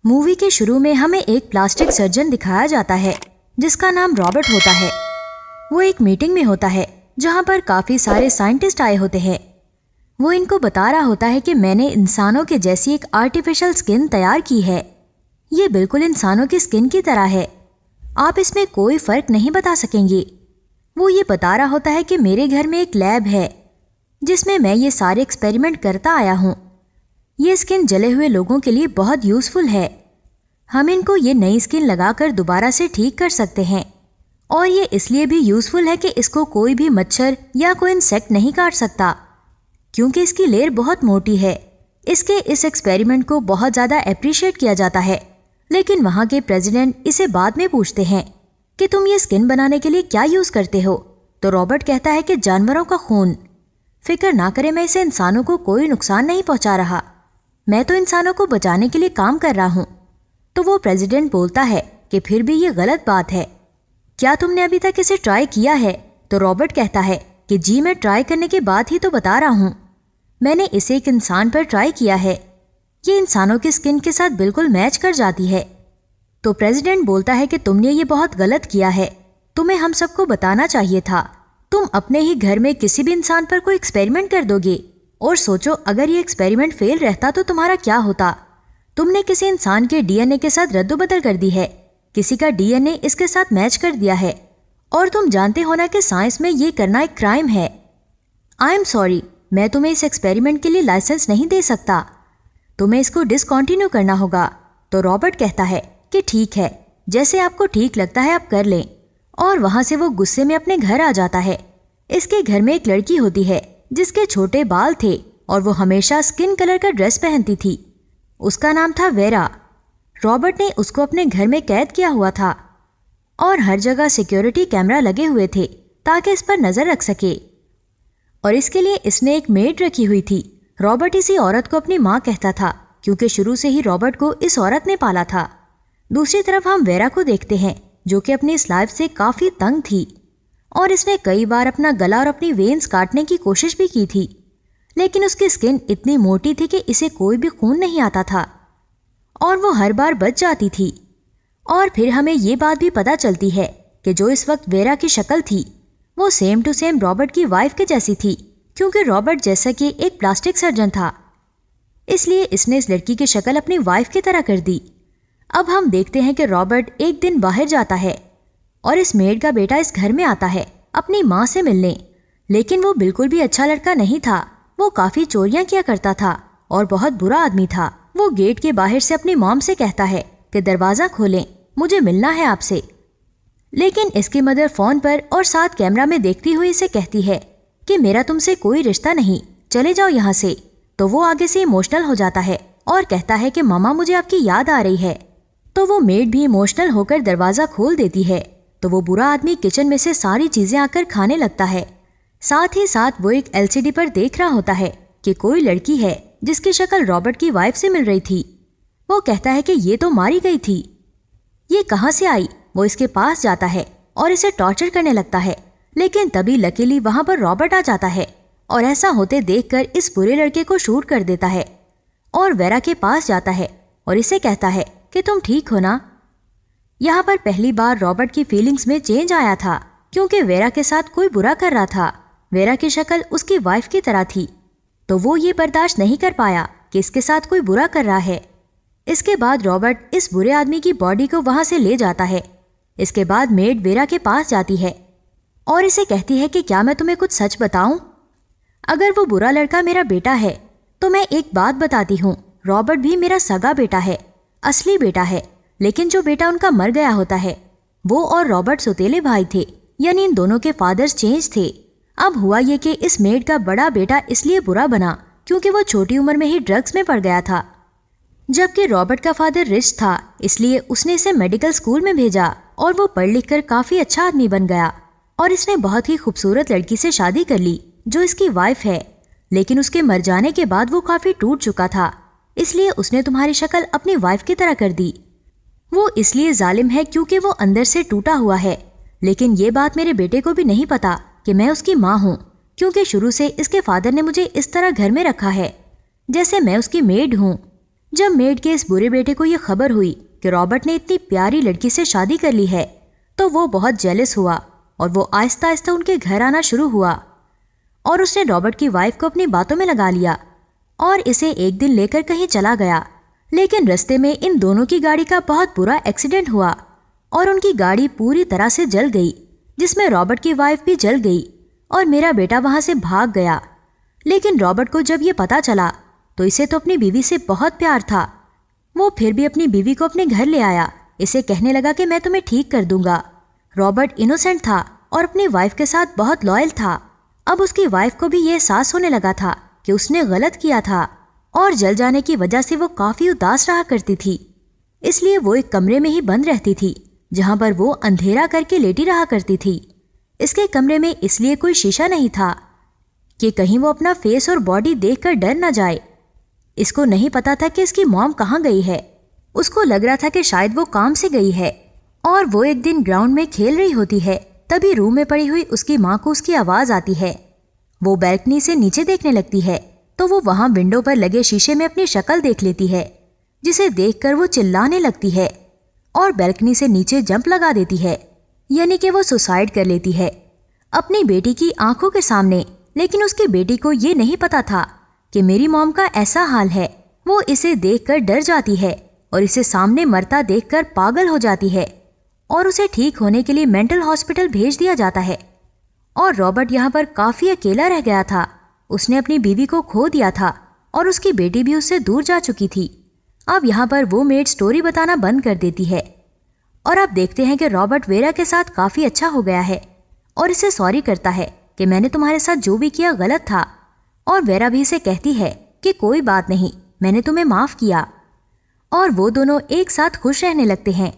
Movie के शुरू में हमें एक प्लास्टिक सर्जन दिखाया जाता है जिसका नाम रॉबर्ट होता है। वो एक मीटिंग में होता है जहाँ पर काफी सारे साइंटिस्ट आए होते हैं। वो इनको बता रहा होता है कि मैंने इंसानों के जैसी एक आर्टिफिशियल स्किन तैयार की है। ये बिल्कुल इंसानों की स्किन की तरह है, आप इसमें कोई फर्क नहीं बता सकेंगे। वो ये बता रहा होता है कि मेरे घर में एक लैब है जिसमें मैं ये सारे एक्सपेरिमेंट करता आया हूँ। ये स्किन जले हुए लोगों के लिए बहुत यूजफुल है। हम इनको ये नई स्किन लगाकर दोबारा से ठीक कर सकते हैं और ये इसलिए भी यूजफुल है कि इसको कोई भी मच्छर या कोई इंसेक्ट नहीं काट सकता क्योंकि इसकी लेयर बहुत मोटी है। इसके इस एक्सपेरिमेंट को बहुत ज़्यादा अप्रिशिएट किया जाता है, लेकिन वहाँ के प्रेसिडेंट इसे बाद में पूछते हैं कि तुम ये स्किन बनाने के लिए क्या यूज़ करते हो। तो रॉबर्ट कहता है कि जानवरों का खून। फिक्र ना करें, मैं इसे इंसानों को कोई नुकसान नहीं पहुंचा रहा, मैं तो इंसानों को बचाने के लिए काम कर रहा हूँ। तो वो प्रेसिडेंट बोलता है कि फिर भी ये गलत बात है, क्या तुमने अभी तक इसे ट्राई किया है। तो रॉबर्ट कहता है कि जी, मैं ट्राई करने के बाद ही तो बता रहा हूँ, मैंने इसे एक इंसान पर ट्राई किया है, ये इंसानों की स्किन के साथ बिल्कुल मैच कर जाती है। तो प्रेसिडेंट बोलता है कि तुमने ये बहुत गलत किया है, तुम्हें हम सबको बताना चाहिए था। तुम अपने ही घर में किसी भी इंसान पर कोई एक्सपेरिमेंट कर दोगे और सोचो अगर ये एक्सपेरिमेंट फेल रहता तो तुम्हारा क्या होता। तुमने किसी इंसान के डीएनए के साथ रद्दोबदल कर दी है, किसी का डीएनए इसके साथ मैच कर दिया है, और तुम जानते हो ना कि साइंस में ये करना एक क्राइम है। आई एम सॉरी, मैं तुम्हें इस एक्सपेरिमेंट के लिए लाइसेंस नहीं दे सकता, तुम्हें इसको डिसकंटिन्यू करना होगा। तो रॉबर्ट कहता है कि ठीक है, जैसे आपको ठीक लगता है आप कर लें, और वहां से वो गुस्से में अपने घर आ जाता है। इसके घर में एक लड़की होती है जिसके छोटे बाल थे और वो हमेशा स्किन कलर का ड्रेस पहनती थी। उसका नाम था वेरा। रॉबर्ट ने उसको अपने घर में कैद किया हुआ था और हर जगह सिक्योरिटी कैमरा लगे हुए थे ताकि इस पर नजर रख सके, और इसके लिए इसने एक मेड रखी हुई थी। रॉबर्ट इसी औरत को अपनी माँ कहता था क्योंकि शुरू से ही रॉबर्ट को इस औरत ने पाला था। दूसरी तरफ हम वेरा को देखते हैं जो कि अपनी इस लाइफ से काफी तंग थी और इसने कई बार अपना गला और अपनी वेन्स काटने की कोशिश भी की थी, लेकिन उसकी स्किन इतनी मोटी थी कि इसे कोई भी खून नहीं आता था और वो हर बार बच जाती थी। और फिर हमें ये बात भी पता चलती है कि जो इस वक्त वेरा की शक्ल थी वो सेम टू सेम रॉबर्ट की वाइफ के जैसी थी, क्योंकि रॉबर्ट जैसा कि एक प्लास्टिक सर्जन था, इसलिए इसने इस लड़की की शक्ल अपनी वाइफ की तरह कर दी। अब हम देखते हैं कि रॉबर्ट एक दिन बाहर जाता है और इस मेड का बेटा इस घर में आता है अपनी माँ से मिलने, लेकिन वो बिल्कुल भी अच्छा लड़का नहीं था। वो काफी चोरियां किया करता था और बहुत बुरा आदमी था। वो गेट के बाहर से अपनी मॉम से कहता है कि दरवाजा खोलें, मुझे मिलना है आपसे, लेकिन इसकी मदर फोन पर और साथ कैमरा में देखती हुई इसे कहती है कि मेरा तुमसे कोई रिश्ता नहीं, चले जाओ यहाँ से। तो वो आगे से इमोशनल हो जाता है और कहता है कि मामा मुझे आपकी याद आ रही है। तो वो मेड भी इमोशनल होकर दरवाजा खोल देती है। तो वो बुरा आदमी किचन में से सारी चीजें आकर खाने लगता है। साथ ही साथ वो एक एलसीडी पर देख रहा होता है कि कोई लड़की है जिसकी शक्ल रॉबर्ट की वाइफ से मिल रही थी। वो कहता है कि ये तो मारी गई थी, ये कहाँ से आई। वो इसके पास जाता है और इसे टॉर्चर करने लगता है, लेकिन तभी लकीली वहां पर रॉबर्ट आ जाता है और ऐसा होते देखकर इस बुरे लड़के को शूट कर देता है और वेरा के पास जाता है और इसे कहता है कि तुम ठीक हो ना। यहाँ पर पहली बार रॉबर्ट की फीलिंग्स में चेंज आया था क्योंकि वेरा के साथ कोई बुरा कर रहा था। वेरा की शक्ल उसकी वाइफ की तरह थी, तो वो ये बर्दाश्त नहीं कर पाया कि इसके साथ कोई बुरा कर रहा है। इसके बाद रॉबर्ट इस बुरे आदमी की बॉडी को वहां से ले जाता है। इसके बाद मेड वेरा के पास जाती है और इसे कहती है कि क्या मैं तुम्हें कुछ सच बताऊं, अगर वो बुरा लड़का मेरा बेटा है तो मैं एक बात बताती हूँ, रॉबर्ट भी मेरा सगा बेटा है, असली बेटा है, लेकिन जो बेटा उनका मर गया होता है वो और रॉबर्ट सौतेले भाई थे, यानी इन दोनों के फादर्स चेंज थे। अब हुआ ये कि इस मेड का बड़ा बेटा इसलिए बुरा बना क्योंकि वो छोटी उम्र में ही ड्रग्स में पड़ गया था, जबकि रॉबर्ट का फादर रिच था, इसलिए उसने इसे मेडिकल स्कूल में भेजा और वो पढ़ लिख कर काफी अच्छा आदमी बन गया और इसने बहुत ही खूबसूरत लड़की से शादी कर ली जो इसकी वाइफ है। लेकिन उसके मर जाने के बाद वो काफी टूट चुका था, इसलिए उसने तुम्हारी शक्ल अपनी वाइफ की तरह कर दी। वो इसलिए जालिम है क्योंकि वो अंदर से टूटा हुआ है, लेकिन ये बात मेरे बेटे को भी नहीं पता कि मैं उसकी माँ हूँ, क्योंकि शुरू से इसके फादर ने मुझे इस तरह घर में रखा है जैसे मैं उसकी मेड हूँ। जब मेड के इस बुरे बेटे को ये खबर हुई कि रॉबर्ट ने इतनी प्यारी लड़की से शादी कर ली है, तो वो बहुत जेलस हुआ और वो आहिस्ता आहिस्ता उनके घर आना शुरू हुआ और उसने रॉबर्ट की वाइफ को अपनी बातों में लगा लिया और इसे एक दिन लेकर कहीं चला गया। लेकिन रास्ते में इन दोनों की गाड़ी का बहुत बुरा एक्सीडेंट हुआ और उनकी गाड़ी पूरी तरह से जल गई, जिसमें रॉबर्ट की वाइफ भी जल गई और मेरा बेटा वहां से भाग गया। लेकिन रॉबर्ट को जब ये पता चला तो इसे तो अपनी बीवी से बहुत प्यार था। वो फिर भी अपनी बीवी को अपने घर ले आया, इसे कहने लगा कि मैं तुम्हें ठीक कर दूंगा। रॉबर्ट इनोसेंट था और अपनी वाइफ के साथ बहुत लॉयल था। अब उसकी वाइफ को भी ये एहसास होने लगा था कि उसने गलत किया था और जल जाने की वजह से वो काफी उदास रहा करती थी। इसलिए वो एक कमरे में ही बंद रहती थी, जहां पर वो अंधेरा करके लेटी रहा करती थी। इसके कमरे में इसलिए कोई शीशा नहीं था कि कहीं वो अपना फेस और बॉडी देखकर डर न जाए। इसको नहीं पता था कि इसकी मॉम कहाँ गई है। उसको लग रहा था कि शायद वो काम से गई है और वो एक दिन ग्राउंड में खेल रही होती है। तभी रूम में पड़ी हुई उसकी माँ को उसकी आवाज आती है। वो बैल्कनी से नीचे देखने लगती है तो वो वहां विंडो पर लगे शीशे में अपनी शक्ल देख लेती है, जिसे देखकर वो चिल्लाने लगती है और बैल्कनी से नीचे जंप लगा देती है, यानी कि वो सुसाइड कर लेती है अपनी बेटी की आंखों के सामने। लेकिन उसकी बेटी को ये नहीं पता था कि मेरी मॉम का ऐसा हाल है। वो इसे देखकर डर जाती है और इसे सामने मरता देखकर पागल हो जाती है और उसे ठीक होने के लिए मेंटल हॉस्पिटल भेज दिया जाता है। और रॉबर्ट यहाँ पर काफी अकेला रह गया था। उसने अपनी बीवी को खो दिया था और उसकी बेटी भी उससे दूर जा चुकी थी। अब यहाँ पर वो मेड स्टोरी बताना बंद कर देती है और अब देखते हैं कि रॉबर्ट वेरा के साथ काफी अच्छा हो गया है और इसे सॉरी करता है कि मैंने तुम्हारे साथ जो भी किया गलत था। और वेरा भी इसे कहती है कि कोई बात नहीं, मैंने तुम्हें माफ किया। और वो दोनों एक साथ खुश रहने लगते हैं।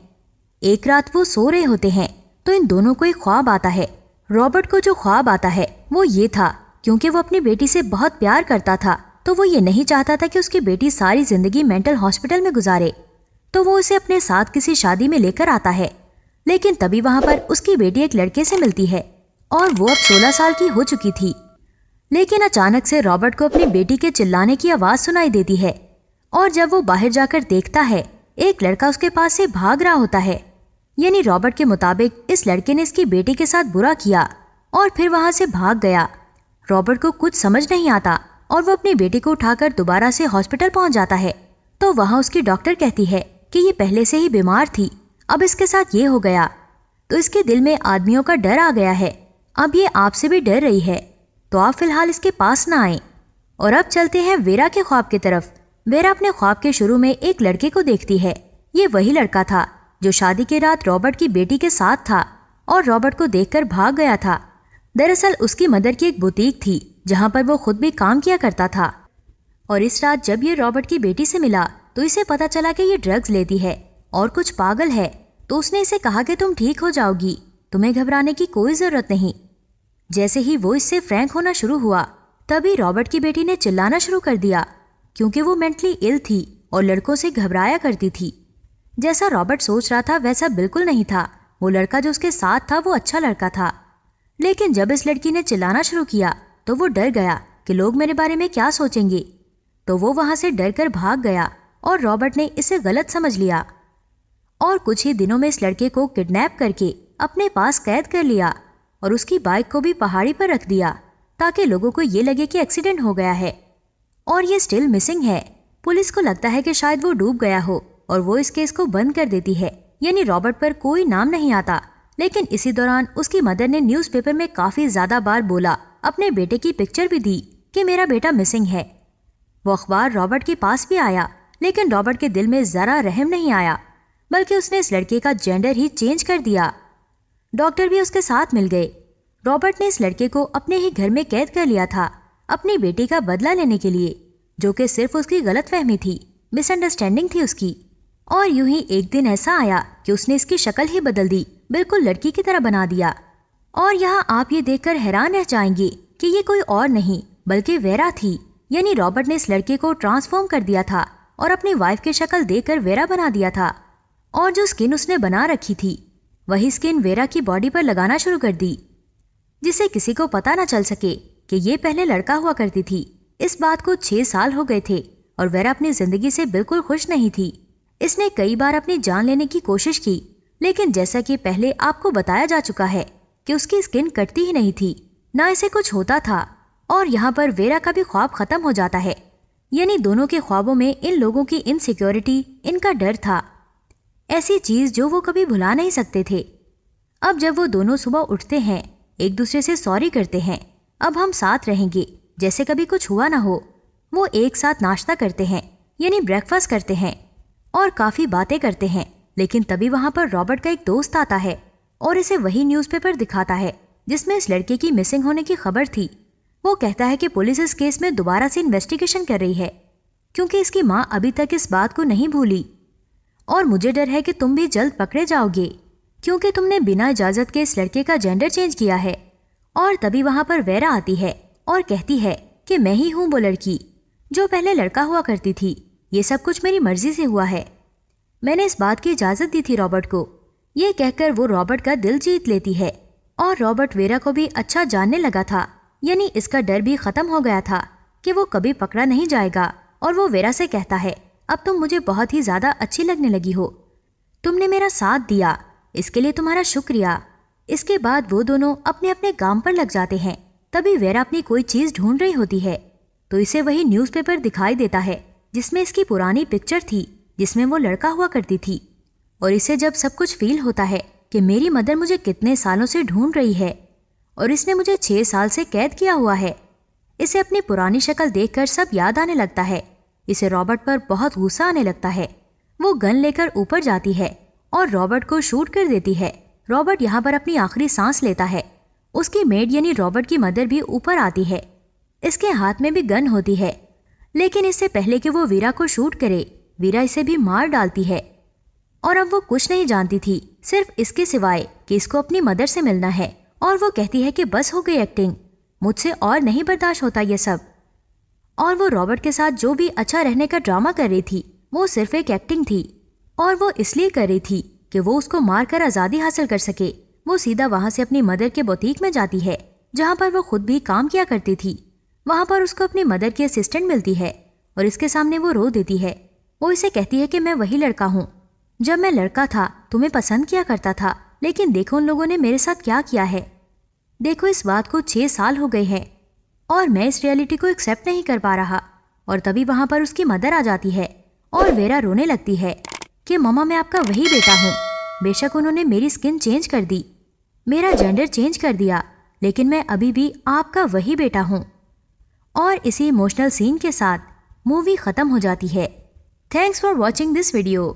एक रात वो सो रहे होते हैं तो इन दोनों को एक ख्वाब आता है। रॉबर्ट को जो ख्वाब आता है वो ये था, क्योंकि वो अपनी बेटी से बहुत प्यार करता था तो वो ये नहीं चाहता था कि उसकी बेटी सारी जिंदगी मेंटल हॉस्पिटल में गुजारे, तो वो उसे अपने साथ किसी शादी में लेकर आता है। लेकिन तभी वहां पर उसकी बेटी एक लड़के से मिलती है और वो अब 16 साल की हो चुकी थी। लेकिन अचानक से रॉबर्ट को अपनी बेटी के चिल्लाने की आवाज सुनाई देती है और जब वो बाहर जाकर देखता है एक लड़का उसके पास से भाग रहा होता है। यानी रॉबर्ट के मुताबिक इस लड़के ने इसकी बेटी के साथ बुरा किया और फिर वहां से भाग गया। रॉबर्ट को कुछ समझ नहीं आता और वो अपनी बेटी को उठाकर दोबारा से हॉस्पिटल पहुंच जाता है तो वहां उसकी डॉक्टर कहती है कि ये पहले से ही बीमार थी, अब इसके साथ ये हो गया तो इसके दिल में आदमियों का डर आ गया है। अब ये आपसे भी डर रही है तो आप फिलहाल इसके पास ना आए। और अब चलते हैं वेरा के ख्वाब की तरफ। वेरा अपने ख्वाब के शुरू में एक लड़के को देखती है। ये वही लड़का था जो शादी के रात रॉबर्ट की बेटी के साथ था और रॉबर्ट को देखकर भाग गया था। दरअसल उसकी मदर की एक बुटीक थी जहां पर वो खुद भी काम किया करता था। और इस रात जब ये रॉबर्ट की बेटी से मिला तो इसे पता चला कि ये ड्रग्स लेती है और कुछ पागल है, तो उसने इसे कहा कि तुम ठीक हो जाओगी, तुम्हें घबराने की कोई जरूरत नहीं। जैसे ही वो इससे फ्रैंक होना शुरू हुआ तभी रॉबर्ट की बेटी ने चिल्लाना शुरू कर दिया, क्योंकि वो मेंटली इल थी और लड़कों से घबराया करती थी। जैसा रॉबर्ट सोच रहा था वैसा बिल्कुल नहीं था। वो लड़का जो उसके साथ था वो अच्छा लड़का था। लेकिन जब इस लड़की ने चिल्लाना शुरू किया तो वो डर गया कि लोग मेरे बारे में क्या सोचेंगे, तो वो वहां से डर कर भाग गया और रॉबर्ट ने इसे गलत समझ लिया और कुछ ही दिनों में इस लड़के को किडनैप करके अपने पास कैद कर लिया और उसकी बाइक को भी पहाड़ी पर रख दिया ताकि लोगों को ये लगे कि एक्सीडेंट हो गया है और ये स्टिल मिसिंग है। पुलिस को लगता है कि शायद वो डूब गया हो और वो इस केस को बंद कर देती है, यानी रॉबर्ट पर कोई नाम नहीं आता। लेकिन इसी दौरान उसकी मदर ने न्यूज़पेपर में काफी ज्यादा बार बोला, अपने बेटे की पिक्चर भी दी कि मेरा बेटा मिसिंग है। वो अखबार रॉबर्ट के पास भी आया, लेकिन रॉबर्ट के दिल में जरा रहम नहीं आया, बल्कि उसने इस लड़के का जेंडर ही चेंज कर दिया। डॉक्टर भी उसके साथ मिल गए। रॉबर्ट ने इस लड़के को अपने ही घर में कैद कर लिया था अपनी बेटी का बदला लेने के लिए, जो कि सिर्फ उसकी गलतफहमी थी, मिसअंडरस्टैंडिंग थी उसकी। और यूं ही एक दिन ऐसा आया कि उसने इसकी शक्ल ही बदल दी, बिल्कुल लड़की की तरह बना दिया। और यहाँ आप ये देखकर हैरान रह जाएंगे कि ये कोई और नहीं बल्कि वेरा थी। यानी रॉबर्ट ने इस लड़के को ट्रांसफॉर्म कर दिया था और अपनी वाइफ की शक्ल देकर वेरा बना दिया था। और जो स्किन उसने बना रखी थी वही स्किन वेरा की बॉडी पर लगाना शुरू कर दी, जिससे किसी को पता न चल सके कि ये पहले लड़का हुआ करती थी। इस बात को 6 साल हो गए थे और वेरा अपनी जिंदगी से बिल्कुल खुश नहीं थी। इसने कई बार अपनी जान लेने की कोशिश की, लेकिन जैसा कि पहले आपको बताया जा चुका है कि उसकी स्किन कटती ही नहीं थी, ना इसे कुछ होता था। और यहाँ पर वेरा का भी ख्वाब खत्म हो जाता है। यानी दोनों के ख्वाबों में इन लोगों की इनसिक्योरिटी, इनका डर था, ऐसी चीज जो वो कभी भुला नहीं सकते थे। अब जब वो दोनों सुबह उठते हैं, एक दूसरे से सॉरी करते हैं, अब हम साथ रहेंगे जैसे कभी कुछ हुआ ना हो। वो एक साथ नाश्ता करते हैं, यानी ब्रेकफास्ट करते हैं और काफी बातें करते हैं। लेकिन तभी वहां पर रॉबर्ट का एक दोस्त आता है और इसे वही न्यूज़पेपर दिखाता है जिसमें इस लड़के की मिसिंग होने की खबर थी। वो कहता है कि पुलिस इस केस में दोबारा से इन्वेस्टिगेशन कर रही है क्योंकि इसकी माँ अभी तक इस बात को नहीं भूली, और मुझे डर है कि तुम भी जल्द पकड़े जाओगे क्योंकि तुमने बिना इजाजत के इस लड़के का जेंडर चेंज किया है। और तभी वहां पर वेरा आती है और कहती है कि मैं ही हूं वो लड़की जो पहले लड़का हुआ करती थी। ये सब कुछ मेरी मर्जी से हुआ है, मैंने इस बात की इजाजत दी थी रॉबर्ट को। ये कहकर वो रॉबर्ट का दिल जीत लेती है और रॉबर्ट वेरा को भी अच्छा जानने लगा था, यानी इसका डर भी खत्म हो गया था कि वो कभी पकड़ा नहीं जाएगा। और वो वेरा से कहता है, अब तुम मुझे बहुत ही ज्यादा अच्छी लगने लगी हो, तुमने मेरा साथ दिया, इसके लिए तुम्हारा शुक्रिया। इसके बाद वो दोनों अपने अपने काम पर लग जाते हैं। तभी वेरा अपनी कोई चीज ढूंढ रही होती है तो इसे वही न्यूज़पेपर दिखाई देता है जिसमें इसकी पुरानी पिक्चर थी जिसमें वो लड़का हुआ करती थी। और इसे जब सब कुछ फील होता है कि मेरी मदर मुझे कितने सालों से ढूंढ रही है और इसने मुझे 6 साल से कैद किया हुआ है। इसे अपनी पुरानी शक्ल देखकर सब याद आने लगता है। इसे रॉबर्ट पर बहुत गुस्सा आने लगता है। वो गन लेकर ऊपर जाती है और रॉबर्ट को शूट कर देती है। रॉबर्ट यहाँ पर अपनी आखिरी सांस लेता है। उसकी मेड यानी रॉबर्ट की मदर भी ऊपर आती है। इसके हाथ में भी गन होती है, लेकिन इससे पहले कि वो वीरा को शूट करे, वीरा इसे भी मार डालती है। और अब वो कुछ नहीं जानती थी सिर्फ इसके सिवाय कि इसको अपनी मदर से मिलना है। और वो कहती है कि बस हो गई एक्टिंग, मुझसे और नहीं बर्दाश्त होता ये सब। और वो रॉबर्ट के साथ जो भी अच्छा रहने का ड्रामा कर रही थी वो सिर्फ एक एक्टिंग थी, और वो इसलिए कर रही थी कि वो उसको मारकर आज़ादी हासिल कर सके। वो सीधा वहां से अपनी मदर के बुटीक में जाती है जहां पर वो खुद भी काम किया करती थी। वहां पर उसको अपनी मदर की असिस्टेंट मिलती है और इसके सामने वो रो देती है। वो इसे कहती है कि मैं वही लड़का हूँ, जब मैं लड़का था तुम्हें पसंद किया करता था, लेकिन देखो उन लोगों ने मेरे साथ क्या किया है। देखो इस बात को 6 साल हो गए हैं और मैं इस रियलिटी को एक्सेप्ट नहीं कर पा रहा। और तभी वहां पर उसकी मदर आ जाती है और वेरा रोने लगती है कि मम्मा मैं आपका वही बेटा हूँ। बेशक उन्होंने मेरी स्किन चेंज कर दी, मेरा जेंडर चेंज कर दिया, लेकिन मैं अभी भी आपका वही बेटा हूँ। और इसी इमोशनल सीन के साथ मूवी खत्म हो जाती है। Thanks for watching this video.